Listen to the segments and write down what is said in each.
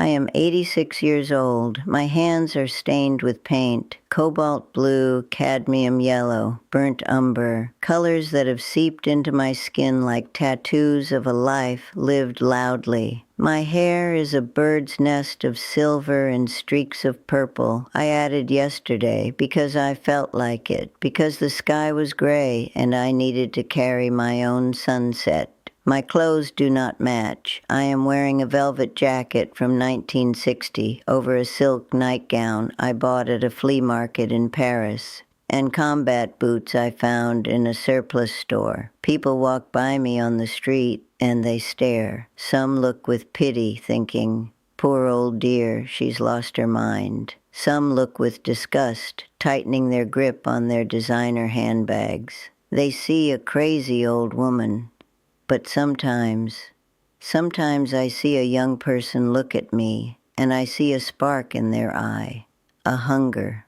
am 86 years old. My hands are stained with paint, cobalt blue, cadmium yellow, burnt umber, colors that have seeped into my skin like tattoos of a life lived loudly. My hair is a bird's nest of silver and streaks of purple I added yesterday because I felt like it, because the sky was gray and I needed to carry my own sunset. My clothes do not match. I am wearing a velvet jacket from 1960 over a silk nightgown I bought at a flea market in Paris, and combat boots I found in a surplus store. People walk by me on the street and they stare. Some look with pity, thinking, "Poor old dear, she's lost her mind." Some look with disgust, tightening their grip on their designer handbags. They see a crazy old woman. But sometimes I see a young person look at me, and I see a spark in their eye, a hunger.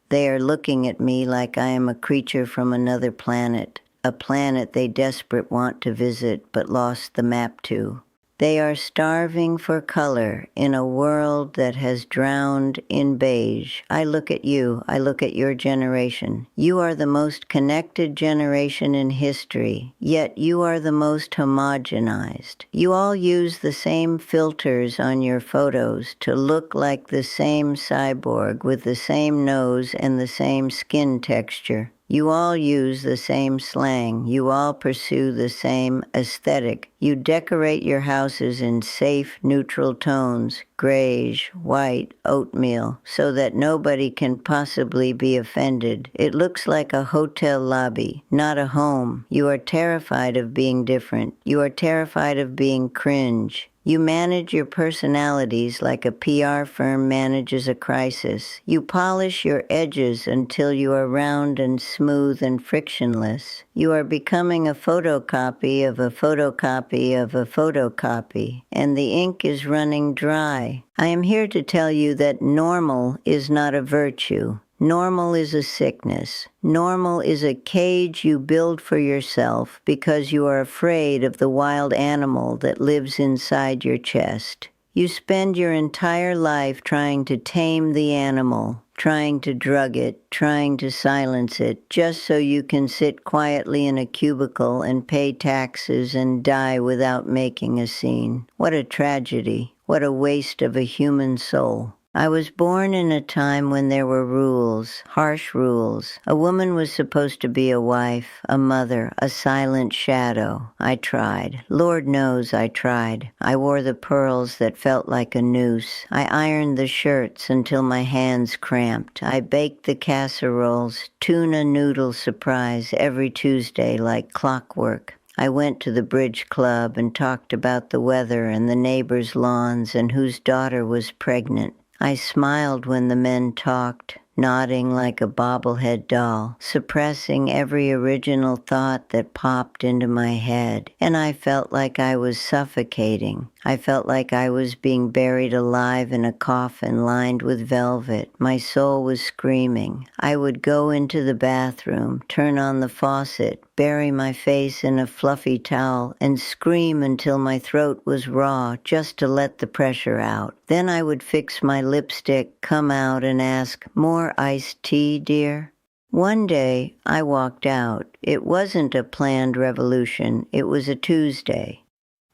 They are looking at me like I am a creature from another planet, a planet they desperate want to visit but lost the map to. They are starving for color in a world that has drowned in beige. I look at you, I look at your generation. You are the most connected generation in history, yet you are the most homogenized. You all use the same filters on your photos to look like the same cyborg with the same nose and the same skin texture. You all use the same slang. You all pursue the same aesthetic. You decorate your houses in safe, neutral tones, grayish, white, oatmeal, so that nobody can possibly be offended. It looks like a hotel lobby, not a home. You are terrified of being different. You are terrified of being cringe. You manage your personalities like a PR firm manages a crisis. You polish your edges until you are round and smooth and frictionless. You are becoming a photocopy of a photocopy of a photocopy, and the ink is running dry. I am here to tell you that normal is not a virtue. Normal is a sickness. Normal is a cage you build for yourself because you are afraid of the wild animal that lives inside your chest. You spend your entire life trying to tame the animal, trying to drug it, trying to silence it, just so you can sit quietly in a cubicle and pay taxes and die without making a scene. What a tragedy. What a waste of a human soul. I was born in a time when there were rules, harsh rules. A woman was supposed to be a wife, a mother, a silent shadow. I tried. Lord knows I tried. I wore the pearls that felt like a noose. I ironed the shirts until my hands cramped. I baked the casseroles, tuna noodle surprise every Tuesday like clockwork. I went to the bridge club and talked about the weather and the neighbors' lawns and whose daughter was pregnant. I smiled when the men talked, nodding like a bobblehead doll, suppressing every original thought that popped into my head, and I felt like I was suffocating. I felt like I was being buried alive in a coffin lined with velvet. My soul was screaming. I would go into the bathroom, turn on the faucet, bury my face in a fluffy towel, and scream until my throat was raw just to let the pressure out. Then I would fix my lipstick, come out, and ask, "More iced tea, dear?" One day, I walked out. It wasn't a planned revolution. It was a Tuesday.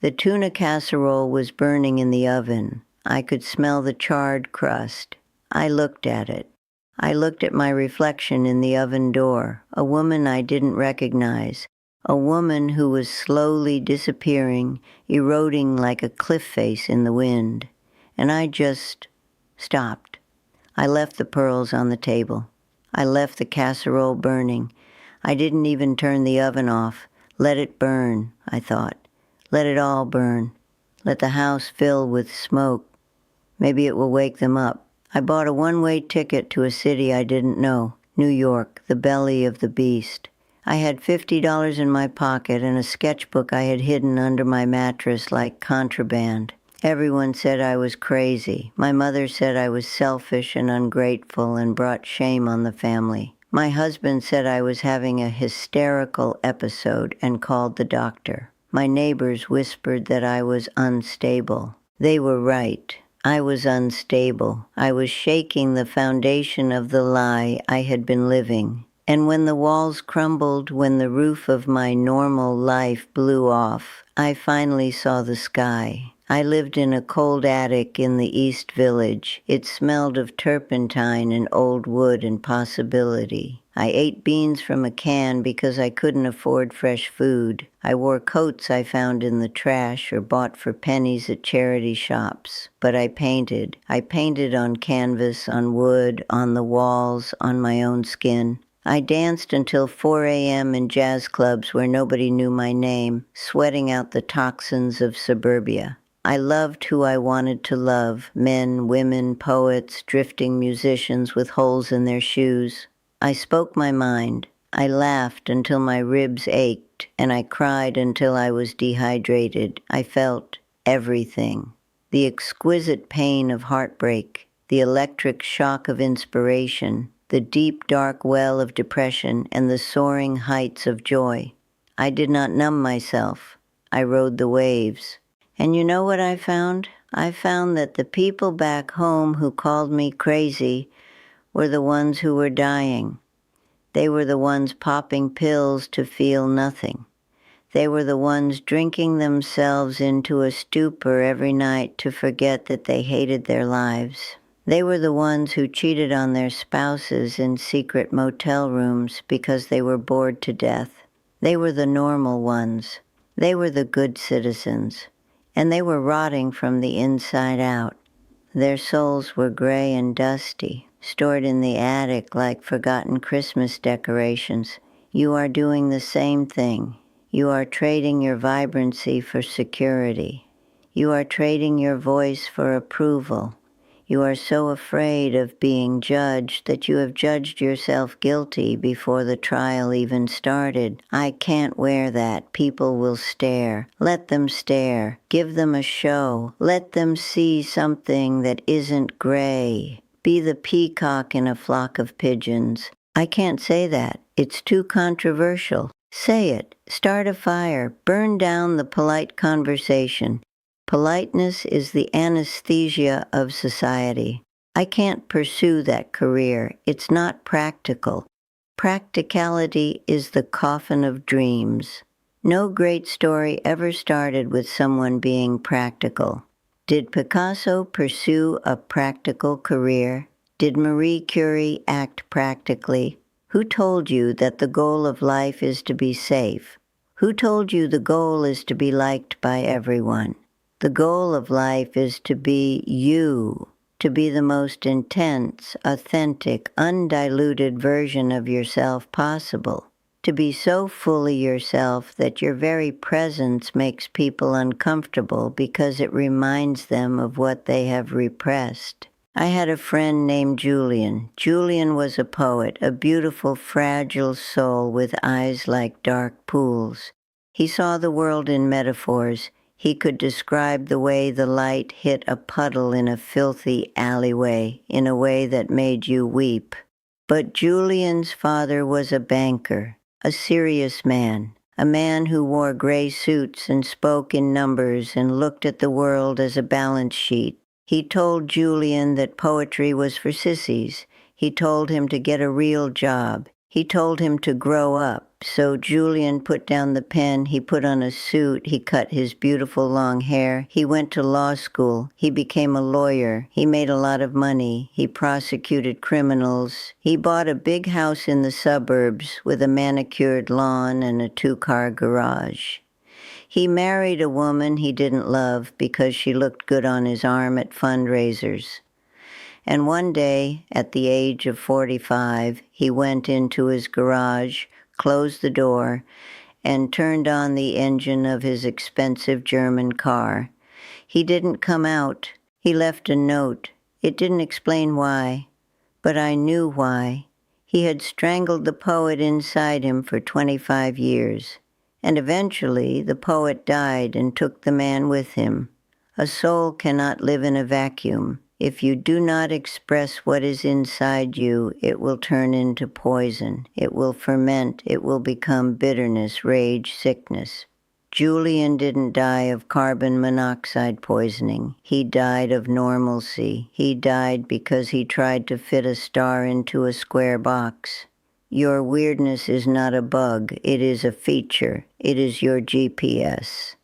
The tuna casserole was burning in the oven. I could smell the charred crust. I looked at it. I looked at my reflection in the oven door, a woman I didn't recognize, a woman who was slowly disappearing, eroding like a cliff face in the wind. And I just stopped. I left the pearls on the table. I left the casserole burning. I didn't even turn the oven off. Let it burn, I thought. Let it all burn. Let the house fill with smoke. Maybe it will wake them up. I bought a one-way ticket to a city I didn't know, New York, the belly of the beast. I had $50 in my pocket and a sketchbook I had hidden under my mattress like contraband. Everyone said I was crazy. My mother said I was selfish and ungrateful and brought shame on the family. My husband said I was having a hysterical episode and called the doctor. My neighbors whispered that I was unstable. They were right. I was unstable. I was shaking the foundation of the lie I had been living. And when the walls crumbled, when the roof of my normal life blew off, I finally saw the sky. I lived in a cold attic in the East Village. It smelled of turpentine and old wood and possibility. I ate beans from a can because I couldn't afford fresh food. I wore coats I found in the trash or bought for pennies at charity shops. But I painted. I painted on canvas, on wood, on the walls, on my own skin. I danced until 4 a.m. in jazz clubs where nobody knew my name, sweating out the toxins of suburbia. I loved who I wanted to love, men, women, poets, drifting musicians with holes in their shoes. I spoke my mind. I laughed until my ribs ached, and I cried until I was dehydrated. I felt everything. The exquisite pain of heartbreak, the electric shock of inspiration, the deep, dark well of depression, and the soaring heights of joy. I did not numb myself. I rode the waves. And you know what I found? I found that the people back home who called me crazy were the ones who were dying. They were the ones popping pills to feel nothing. They were the ones drinking themselves into a stupor every night to forget that they hated their lives. They were the ones who cheated on their spouses in secret motel rooms because they were bored to death. They were the normal ones. They were the good citizens. And they were rotting from the inside out. Their souls were gray and dusty, stored in the attic like forgotten Christmas decorations. You are doing the same thing. You are trading your vibrancy for security. You are trading your voice for approval. You are so afraid of being judged that you have judged yourself guilty before the trial even started. I can't wear that. People will stare. Let them stare. Give them a show. Let them see something that isn't gray. Be the peacock in a flock of pigeons. I can't say that. It's too controversial. Say it. Start a fire. Burn down the polite conversation. Politeness is the anesthesia of society. I can't pursue that career. It's not practical. Practicality is the coffin of dreams. No great story ever started with someone being practical. Did Picasso pursue a practical career? Did Marie Curie act practically? Who told you that the goal of life is to be safe? Who told you the goal is to be liked by everyone? The goal of life is to be you, to be the most intense, authentic, undiluted version of yourself possible, to be so fully yourself that your very presence makes people uncomfortable because it reminds them of what they have repressed. I had a friend named Julian. Julian was a poet, a beautiful, fragile soul with eyes like dark pools. He saw the world in metaphors. He could describe the way the light hit a puddle in a filthy alleyway in a way that made you weep. But Julian's father was a banker, a serious man, a man who wore gray suits and spoke in numbers and looked at the world as a balance sheet. He told Julian that poetry was for sissies. He told him to get a real job. He told him to grow up. So Julian put down the pen, he put on a suit, he cut his beautiful long hair, he went to law school, he became a lawyer, he made a lot of money, he prosecuted criminals, he bought a big house in the suburbs with a manicured lawn and a 2-car garage. He married a woman he didn't love because she looked good on his arm at fundraisers. And one day, at the age of 45, he went into his garage, closed the door, and turned on the engine of his expensive German car. He didn't come out. He left a note. It didn't explain why, but I knew why. He had strangled the poet inside him for 25 years. And eventually, the poet died and took the man with him. A soul cannot live in a vacuum. If you do not express what is inside you, it will turn into poison. It will ferment. It will become bitterness, rage, sickness. Julian didn't die of carbon monoxide poisoning. He died of normalcy. He died because he tried to fit a star into a square box. Your weirdness is not a bug. It is a feature. It is your GPS.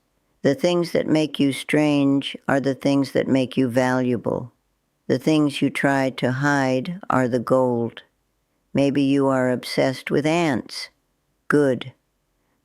The things that make you strange are the things that make you valuable. The things you try to hide are the gold. Maybe you are obsessed with ants. Good.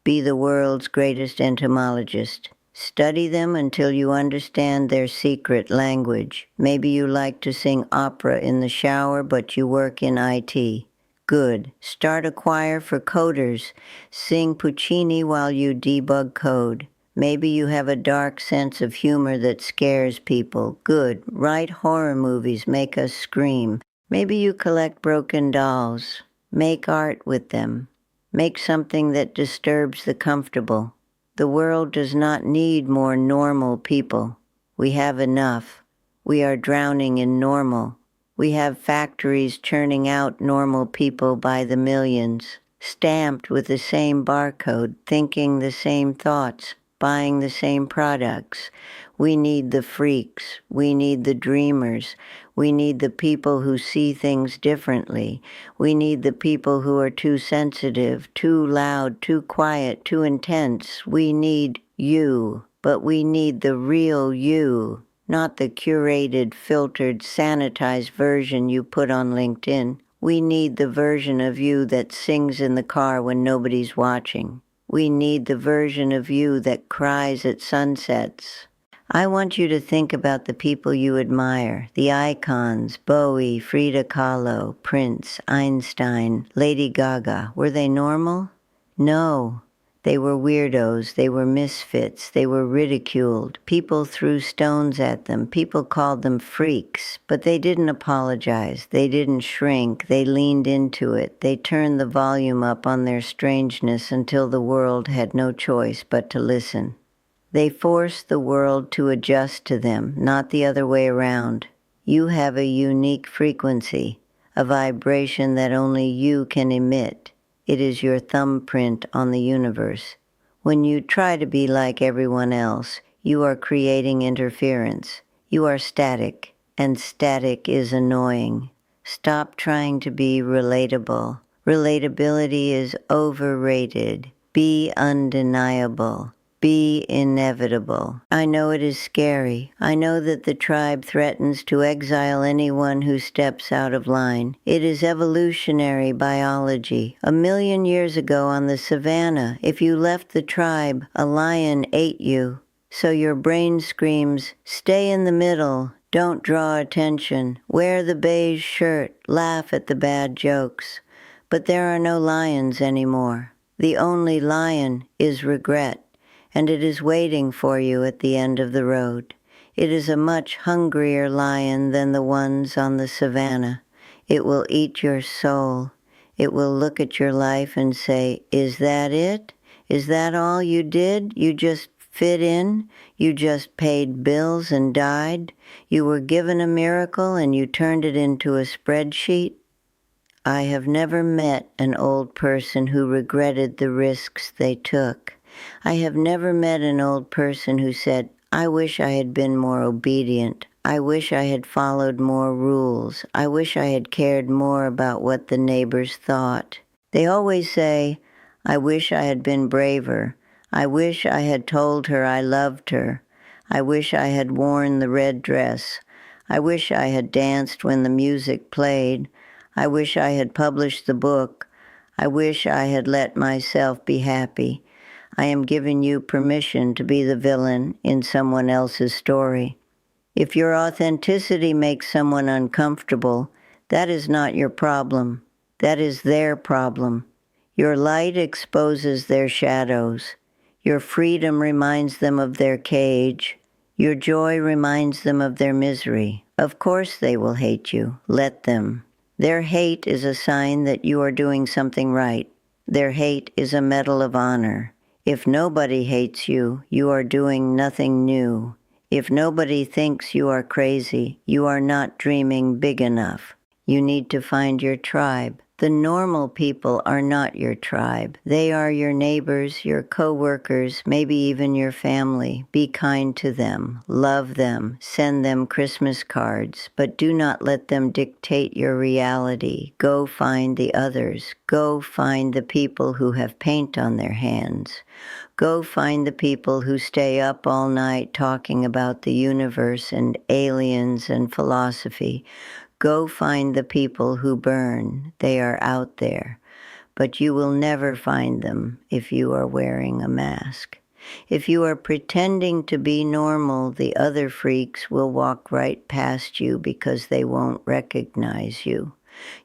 Be the world's greatest entomologist. Study them until you understand their secret language. Maybe you like to sing opera in the shower, but you work in IT. Good. Start a choir for coders. Sing Puccini while you debug code. Maybe you have a dark sense of humor that scares people. Good. Write horror movies, make us scream. Maybe you collect broken dolls. Make art with them. Make something that disturbs the comfortable. The world does not need more normal people. We have enough. We are drowning in normal. We have factories churning out normal people by the millions, stamped with the same barcode, thinking the same thoughts, buying the same products. We need the freaks. We need the dreamers. We need the people who see things differently. We need the people who are too sensitive, too loud, too quiet, too intense. We need you, but we need the real you, not the curated, filtered, sanitized version you put on LinkedIn. We need the version of you that sings in the car when nobody's watching. We need the version of you that cries at sunsets. I want you to think about the people you admire, the icons, Bowie, Frida Kahlo, Prince, Einstein, Lady Gaga. Were they normal? No. They were weirdos. They were misfits. They were ridiculed. People threw stones at them. People called them freaks. But they didn't apologize. They didn't shrink. They leaned into it. They turned the volume up on their strangeness until the world had no choice but to listen. They forced the world to adjust to them, not the other way around. You have a unique frequency, a vibration that only you can emit. It is your thumbprint on the universe. When you try to be like everyone else, you are creating interference. You are static, and static is annoying. Stop trying to be relatable. Relatability is overrated. Be undeniable. Be inevitable. I know it is scary. I know that the tribe threatens to exile anyone who steps out of line. It is evolutionary biology. 1,000,000 years ago on the savannah, if you left the tribe, a lion ate you. So your brain screams, stay in the middle, don't draw attention, wear the beige shirt, laugh at the bad jokes. But there are no lions anymore. The only lion is regret. And it is waiting for you at the end of the road. It is a much hungrier lion than the ones on the savannah. It will eat your soul. It will look at your life and say, is that it? Is that all you did? You just fit in? You just paid bills and died? You were given a miracle and you turned it into a spreadsheet? I have never met an old person who regretted the risks they took. I have never met an old person who said, I wish I had been more obedient. I wish I had followed more rules. I wish I had cared more about what the neighbors thought. They always say, I wish I had been braver. I wish I had told her I loved her. I wish I had worn the red dress. I wish I had danced when the music played. I wish I had published the book. I wish I had let myself be happy. I am giving you permission to be the villain in someone else's story. If your authenticity makes someone uncomfortable, that is not your problem. That is their problem. Your light exposes their shadows. Your freedom reminds them of their cage. Your joy reminds them of their misery. Of course they will hate you. Let them. Their hate is a sign that you are doing something right. Their hate is a medal of honor. If nobody hates you, you are doing nothing new. If nobody thinks you are crazy, you are not dreaming big enough. You need to find your tribe, The normal people are not your tribe. They are your neighbors, your co-workers, maybe even your family. Be kind to them, love them, send them Christmas cards, but do not let them dictate your reality. Go find the others. Go find the people who have paint on their hands. Go find the people who stay up all night talking about the universe and aliens and philosophy. Go find the people who burn. They are out there. But you will never find them if you are wearing a mask. If you are pretending to be normal, the other freaks will walk right past you because they won't recognize you.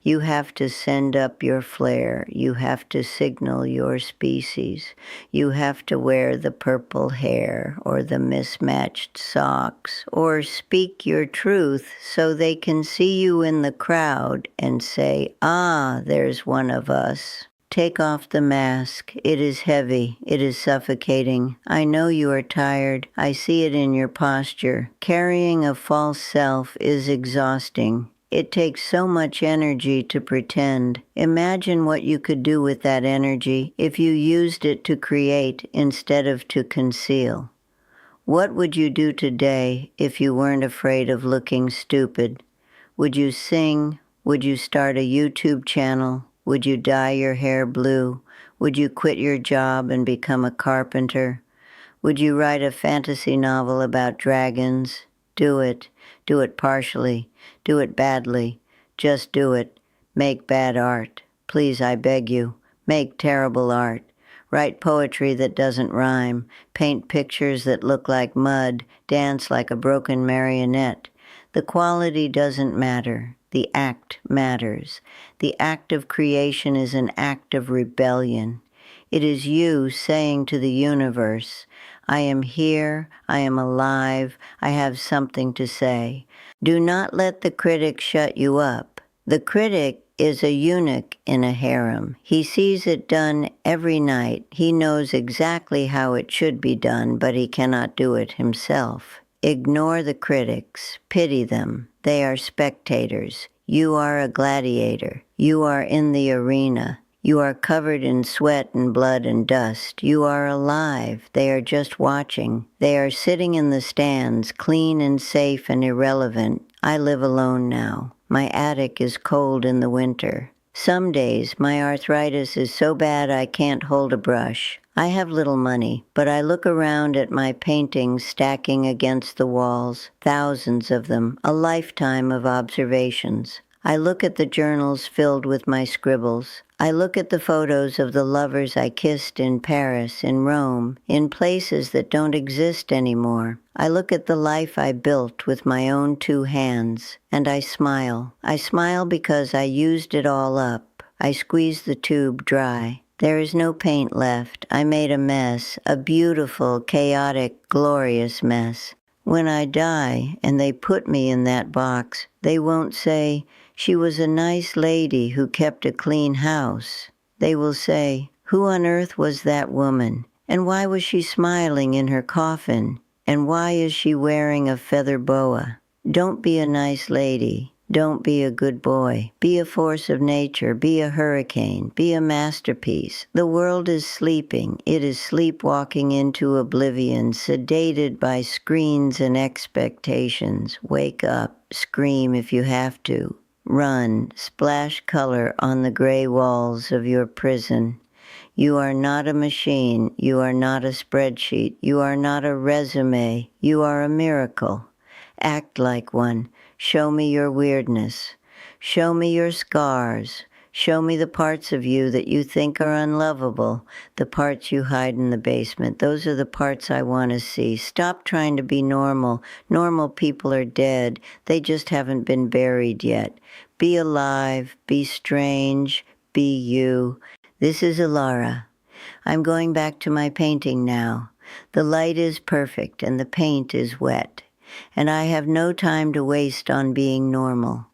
You have to send up your flare. You have to signal your species. You have to wear the purple hair or the mismatched socks or speak your truth so they can see you in the crowd and say, "Ah, there's one of us." Take off the mask. It is heavy. It is suffocating. I know you are tired. I see it in your posture. Carrying a false self is exhausting. It takes so much energy to pretend. Imagine what you could do with that energy if you used it to create instead of to conceal. What would you do today if you weren't afraid of looking stupid? Would you sing? Would you start a YouTube channel? Would you dye your hair blue? Would you quit your job and become a carpenter? Would you write a fantasy novel about dragons? Do it. Do it partially. Do it badly. Just do it. Make bad art. Please, I beg you. Make terrible art. Write poetry that doesn't rhyme. Paint pictures that look like mud. Dance like a broken marionette. The quality doesn't matter. The act matters. The act of creation is an act of rebellion. It is you saying to the universe, I am here, I am alive, I have something to say. Do not let the critic shut you up. The critic is a eunuch in a harem. He sees it done every night. He knows exactly how it should be done, but he cannot do it himself. Ignore the critics. Pity them. They are spectators. You are a gladiator. You are in the arena. You are covered in sweat and blood and dust. You are alive. They are just watching. They are sitting in the stands, clean and safe and irrelevant. I live alone now. My attic is cold in the winter. Some days my arthritis is so bad I can't hold a brush. I have little money, but I look around at my paintings stacking against the walls, thousands of them, a lifetime of observations. I look at the journals filled with my scribbles. I look at the photos of the lovers I kissed in Paris, in Rome, in places that don't exist anymore. I look at the life I built with my own 2 hands, and I smile. I smile because I used it all up. I squeezed the tube dry. There is no paint left. I made a mess, a beautiful, chaotic, glorious mess. When I die and they put me in that box, they won't say, "She was a nice lady who kept a clean house." They will say, "Who on earth was that woman? And why was she smiling in her coffin? And why is she wearing a feather boa?" Don't be a nice lady. Don't be a good boy. Be a force of nature. Be a hurricane. Be a masterpiece. The world is sleeping. It is sleepwalking into oblivion, sedated by screens and expectations. Wake up. Scream if you have to. Run. Splash color on the gray walls of your prison. You are not a machine. You are not a spreadsheet. You are not a resume. You are a miracle. Act like one. Show me your weirdness. Show me your scars. Show me the parts of you that you think are unlovable, the parts you hide in the basement. Those are the parts I want to see. Stop trying to be normal. Normal people are dead. They just haven't been buried yet. Be alive. Be strange. Be you. This is Elara. I'm going back to my painting now. The light is perfect and the paint is wet. And I have no time to waste on being normal.